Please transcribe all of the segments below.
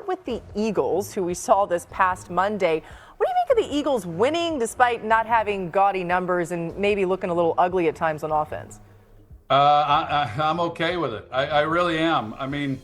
with the Eagles, who we saw this past Monday. What do you think of the Eagles winning despite not having gaudy numbers and maybe looking a little ugly at times on offense? I'm okay with it. I really am. I mean,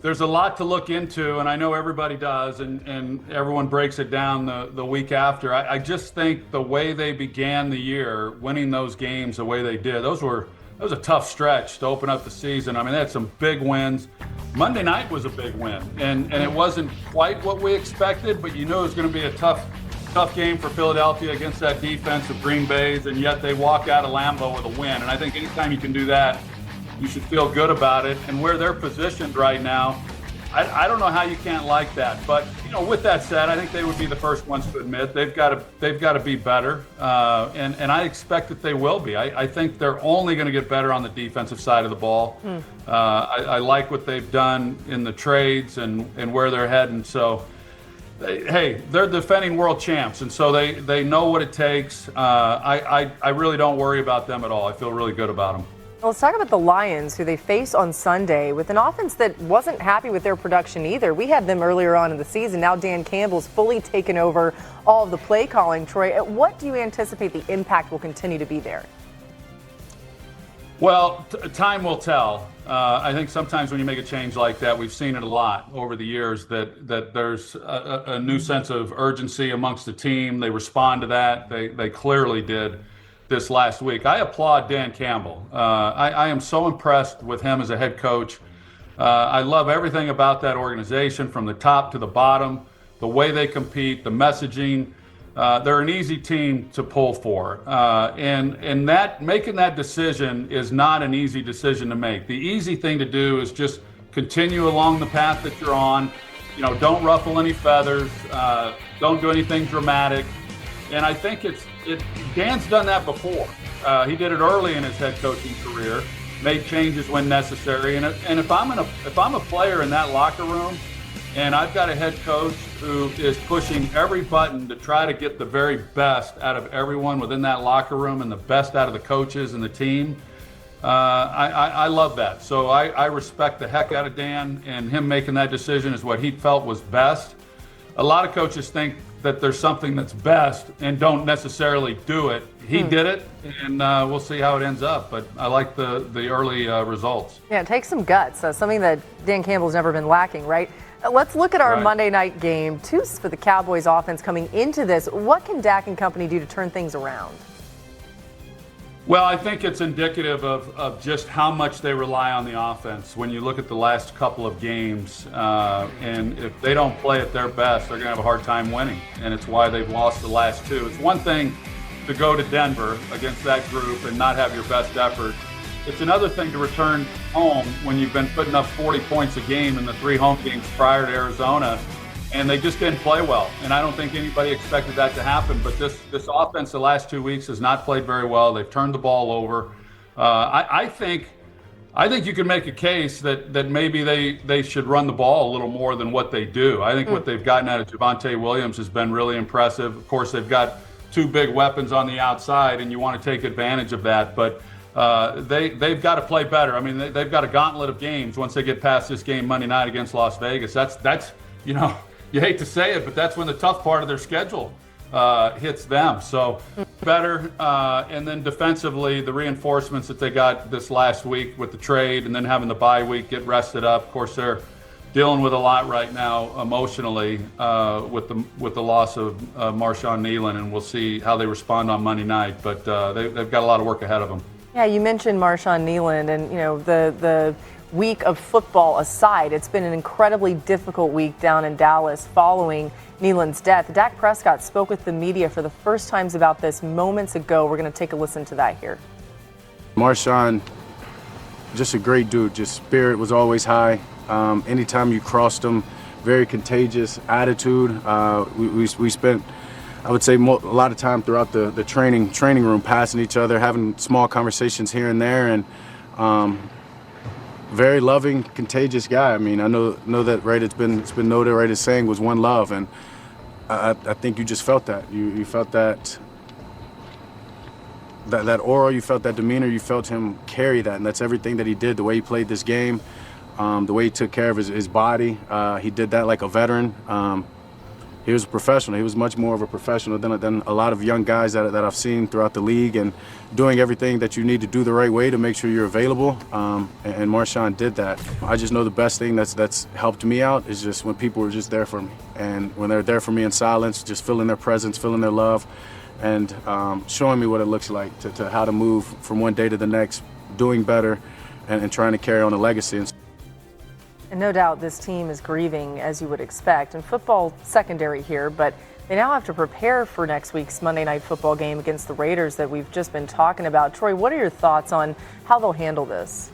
there's a lot to look into, and I know everybody does, and everyone breaks it down the week after. I just think the way they began the year, winning those games the way they did, that was a tough stretch to open up the season. I mean, they had some big wins. Monday night was a big win, and it wasn't quite what we expected, but you knew it was going to be a tough game for Philadelphia against that defense of Green Bay's, and yet they walk out of Lambeau with a win. And I think anytime you can do that, you should feel good about it. And where they're positioned right now, I don't know how you can't like that. But with that said, I think they would be the first ones to admit they've got to be better, and I expect that they will be. I think they're only going to get better on the defensive side of the ball. I like what they've done in the trades and where they're heading. So, they're defending world champs, and so they know what it takes. I really don't worry about them at all. I feel really good about them. Well, let's talk about the Lions, who they face on Sunday with an offense that wasn't happy with their production either. We had them earlier on in the season. Now Dan Campbell's fully taken over all of the play calling. Troy, what do you anticipate the impact will continue to be there? Well, time will tell. I think sometimes when you make a change like that, we've seen it a lot over the years, that there's a new sense of urgency amongst the team. They respond to that. They clearly did this last week. I applaud Dan Campbell. I am so impressed with him as a head coach. I love everything about that organization from the top to the bottom, the way they compete, the messaging. They're an easy team to pull for. And that making that decision is not an easy decision to make. The easy thing to do is just continue along the path that you're on. Don't ruffle any feathers. Don't do anything dramatic. And I think Dan's done that before. He did it early in his head coaching career, made changes when necessary. And if I'm a player in that locker room, and I've got a head coach who is pushing every button to try to get the very best out of everyone within that locker room and the best out of the coaches and the team, I love that. So I respect the heck out of Dan, and him making that decision is what he felt was best. A lot of coaches think that there's something that's best and don't necessarily do it. He did it, and we'll see how it ends up. But I like the early results. Yeah, it takes some guts. Something that Dan Campbell's never been lacking, right? Let's look at our Monday night game. Two for the Cowboys offense coming into this. What can Dak and company do to turn things around? Well, I think it's indicative of just how much they rely on the offense. When you look at the last couple of games, and if they don't play at their best, they're going to have a hard time winning. And it's why they've lost the last two. It's one thing to go to Denver against that group and not have your best effort. It's another thing to return home when you've been putting up 40 points a game in the 3 home games prior to Arizona, and they just didn't play well. And I don't think anybody expected that to happen. But this offense the last 2 weeks has not played very well. They've turned the ball over. I think you can make a case that maybe they should run the ball a little more than what they do. I think what they've gotten out of Javonte Williams has been really impressive. Of course, they've got 2 big weapons on the outside, and you want to take advantage of that. But they've got to play better. I mean, they've got a gauntlet of games once they get past this game Monday night against Las Vegas. That's you hate to say it, but that's when the tough part of their schedule hits them. So better, and then defensively, the reinforcements that they got this last week with the trade, and then having the bye week, get rested up. Of course, they're dealing with a lot right now emotionally with the loss of Marshon Neland, and we'll see how they respond on Monday night. But they've got a lot of work ahead of them. Yeah, you mentioned Marshon Neland, and the week of football aside, it's been an incredibly difficult week down in Dallas following Neland's death. Dak Prescott spoke with the media for the first times about this moments ago. We're going to take a listen to that here. Marshon, just a great dude. Just spirit was always high. Anytime you crossed him, very contagious attitude. We spent, I would say, a lot of time throughout the training room, passing each other, having small conversations here and there, and very loving, contagious guy. I mean, I know that, right? It's been noted, right? His saying was "one love," and I think you just felt that. You felt that aura. You felt that demeanor. You felt him carry that, and that's everything that he did. The way he played this game, the way he took care of his body. He did that like a veteran. He was a professional. He was much more of a professional than a lot of young guys that I've seen throughout the league, and doing everything that you need to do the right way to make sure you're available. And Marshon did that. I just know the best thing that's helped me out is just when people are just there for me. And when they're there for me in silence, just feeling their presence, feeling their love, and showing me what it looks like to how to move from one day to the next, doing better, and trying to carry on a legacy. And no doubt this team is grieving, as you would expect. And football secondary here, but they now have to prepare for next week's Monday Night Football game against the Raiders that we've just been talking about. Troy, what are your thoughts on how they'll handle this?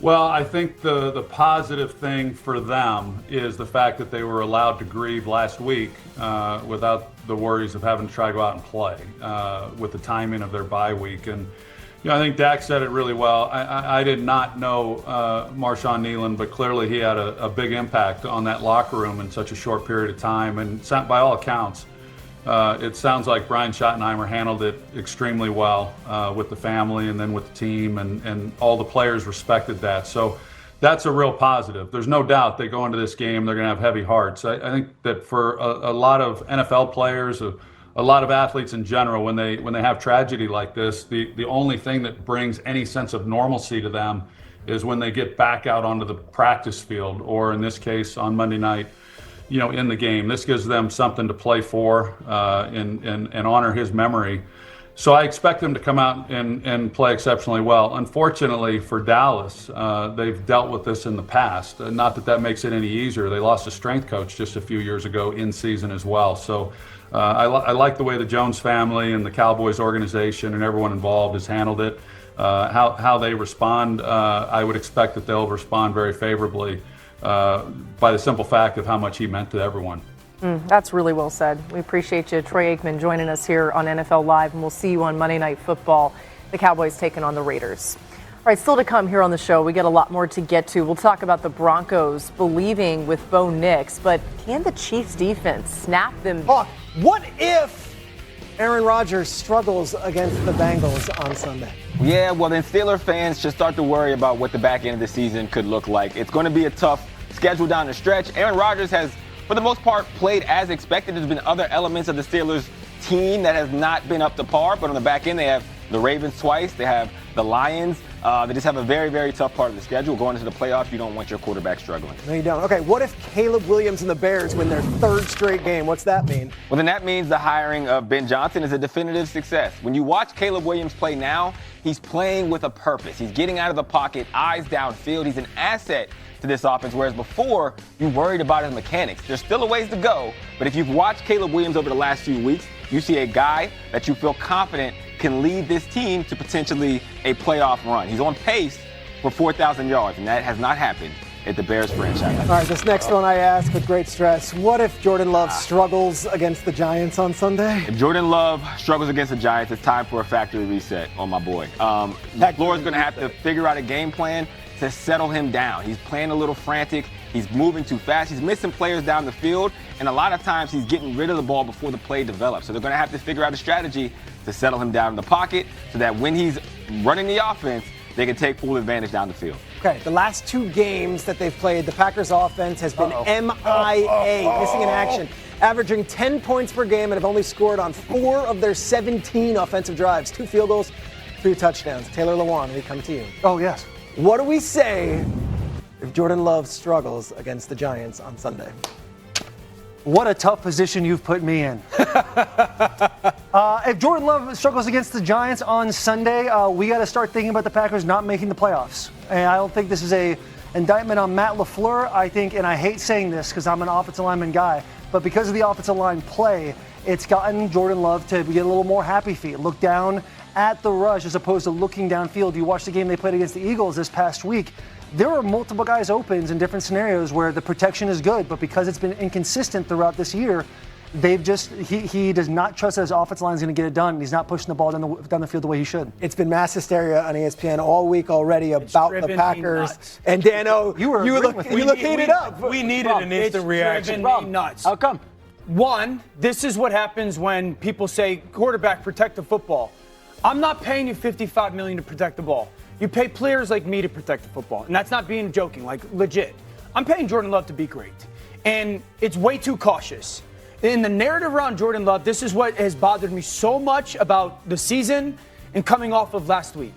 Well, I think the positive thing for them is the fact that they were allowed to grieve last week without the worries of having to try to go out and play with the timing of their bye week. And I think Dak said it really well. I did not know Marshon Neland, but clearly he had a big impact on that locker room in such a short period of time. And by all accounts, it sounds like Brian Schottenheimer handled it extremely well with the family and then with the team, and all the players respected that. So that's a real positive. There's no doubt they go into this game, they're going to have heavy hearts. I think that for a lot of NFL players, a lot of athletes in general, when they have tragedy like this, the only thing that brings any sense of normalcy to them is when they get back out onto the practice field, or in this case on Monday night, in the game. This gives them something to play for and honor his memory. So I expect them to come out and play exceptionally well. Unfortunately for Dallas, they've dealt with this in the past. Not that makes it any easier. They lost a strength coach just a few years ago in season as well. So I like the way the Jones family and the Cowboys organization and everyone involved has handled it. How they respond, I would expect that they'll respond very favorably by the simple fact of how much he meant to everyone. That's really well said. We appreciate you, Troy Aikman, joining us here on NFL Live, and we'll see you on Monday Night Football. The Cowboys taking on the Raiders. All right, still to come here on the show. We got a lot more to get to. We'll talk about the Broncos believing with Bo Nix, but can the Chiefs defense snap them? What if Aaron Rodgers struggles against the Bengals on Sunday? Yeah, well, then Steelers fans should start to worry about what the back end of the season could look like. It's going to be a tough schedule down the stretch. Aaron Rodgers has, for the most part, played as expected. There's been other elements of the Steelers team that has not been up to par, but on the back end, they have the Ravens twice. They have the Lions. They just have a very, very tough part of the schedule. Going into the playoffs, you don't want your quarterback struggling. No, you don't. Okay, what if Caleb Williams and the Bears win their third straight game? What's that mean? Well, then that means the hiring of Ben Johnson is a definitive success. When you watch Caleb Williams play now, he's playing with a purpose. He's getting out of the pocket, eyes downfield. He's an asset to this offense, whereas before, you worried about his mechanics. There's still a ways to go, but if you've watched Caleb Williams over the last few weeks, you see a guy that you feel confident can lead this team to potentially a playoff run. He's on pace for 4,000 yards, and that has not happened at the Bears franchise. All right, this next one I ask with great stress. What if Jordan Love struggles against the Giants on Sunday? If Jordan Love struggles against the Giants, it's time for a factory reset on my boy. LaFleur's going to have to figure out a game plan to settle him down. He's playing a little frantic. He's moving too fast. He's missing players down the field, and a lot of times he's getting rid of the ball before the play develops. So they're going to have to figure out a strategy to settle him down in the pocket so that when he's running the offense, they can take full advantage down the field. Okay, the last two games that they've played, the Packers offense has been MIA, missing in action, averaging 10 points per game and have only scored on 4 of their 17 offensive drives, 2 field goals, 2 touchdowns. Taylor Lewan, we come to you. Oh, yes. What do we say if Jordan Love struggles against the Giants on Sunday? What a tough position you've put me in. If Jordan Love struggles against the Giants on Sunday, we got to start thinking about the Packers not making the playoffs. And I don't think this is a indictment on Matt LaFleur. I think, and I hate saying this because I'm an offensive lineman guy, but because of the offensive line play, it's gotten Jordan Love to get a little more happy feet. Look down at the rush as opposed to looking downfield. You watch the game they played against the Eagles this past week. There were multiple guys opens in different scenarios where the protection is good, but because it's been inconsistent throughout this year, he does not trust that his offensive line is going to get it done. He's not pushing the ball down the field the way he should. It's been mass hysteria on ESPN all week already about the Packers. And Dano, you look heated up. We needed an instant reaction. Nuts. How come? One, this is what happens when people say, quarterback, protect the football. I'm not paying you $55 million to protect the ball. You pay players like me to protect the football. And that's not being joking, like legit. I'm paying Jordan Love to be great. And it's way too cautious. In the narrative around Jordan Love, this is what has bothered me so much about the season and coming off of last week.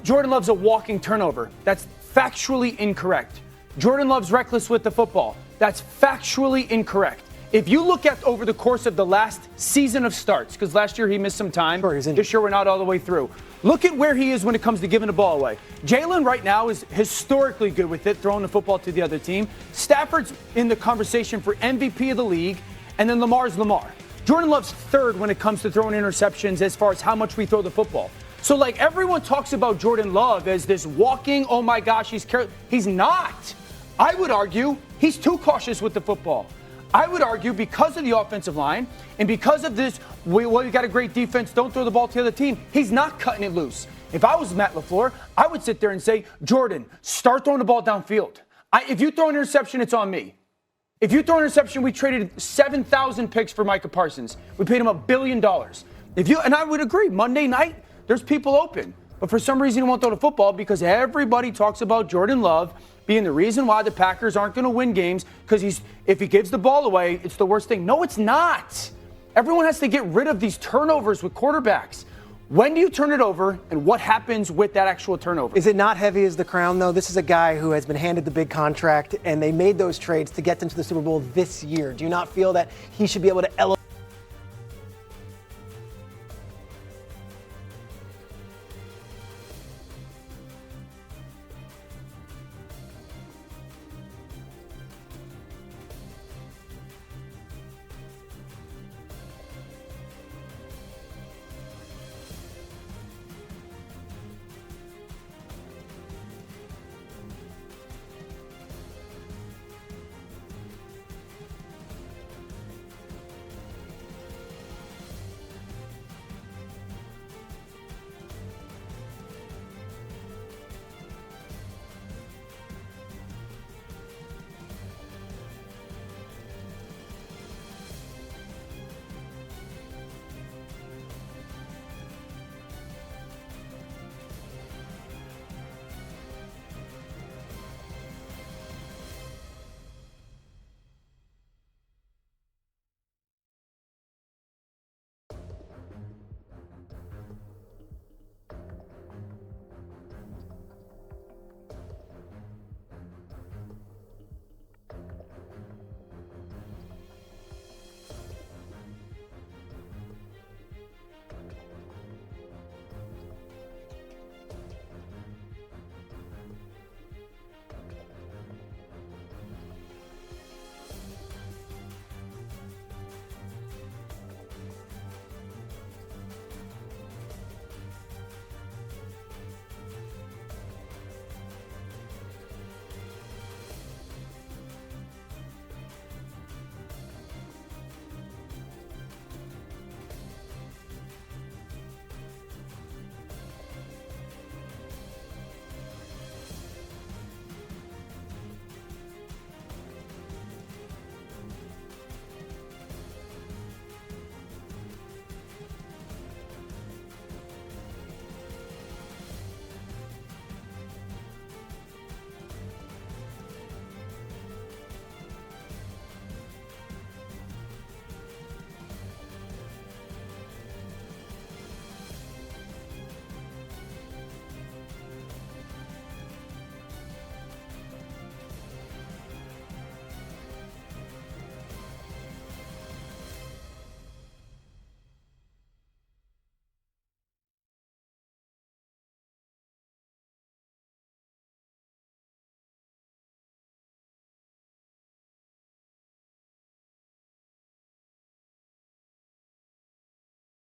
Jordan Love's a walking turnover. That's factually incorrect. Jordan Love's reckless with the football. That's factually incorrect. If you look at over the course of the last season of starts, because last year he missed some time, this year we're not all the way through. Look at where he is when it comes to giving the ball away. Jalen right now is historically good with it, throwing the football to the other team. Stafford's in the conversation for MVP of the league, and then Lamar's Lamar. Jordan Love's third when it comes to throwing interceptions as far as how much we throw the football. So, like, everyone talks about Jordan Love as this walking, oh my gosh, he's not. I would argue he's too cautious with the football. I would argue because of the offensive line and because of this, we got a great defense, don't throw the ball to the other team, he's not cutting it loose. If I was Matt LaFleur, I would sit there and say, Jordan, start throwing the ball downfield. If you throw an interception, it's on me. If you throw an interception, we traded 7,000 picks for Micah Parsons. We paid him $1 billion. And I would agree, Monday night, there's people open. But for some reason, you won't throw the football because everybody talks about Jordan Love being the reason why the Packers aren't going to win games because if he gives the ball away, it's the worst thing. No, it's not. Everyone has to get rid of these turnovers with quarterbacks. When do you turn it over, and what happens with that actual turnover? Is it not heavy as the crown, though? This is a guy who has been handed the big contract, and they made those trades to get into the Super Bowl this year. Do you not feel that he should be able to elevate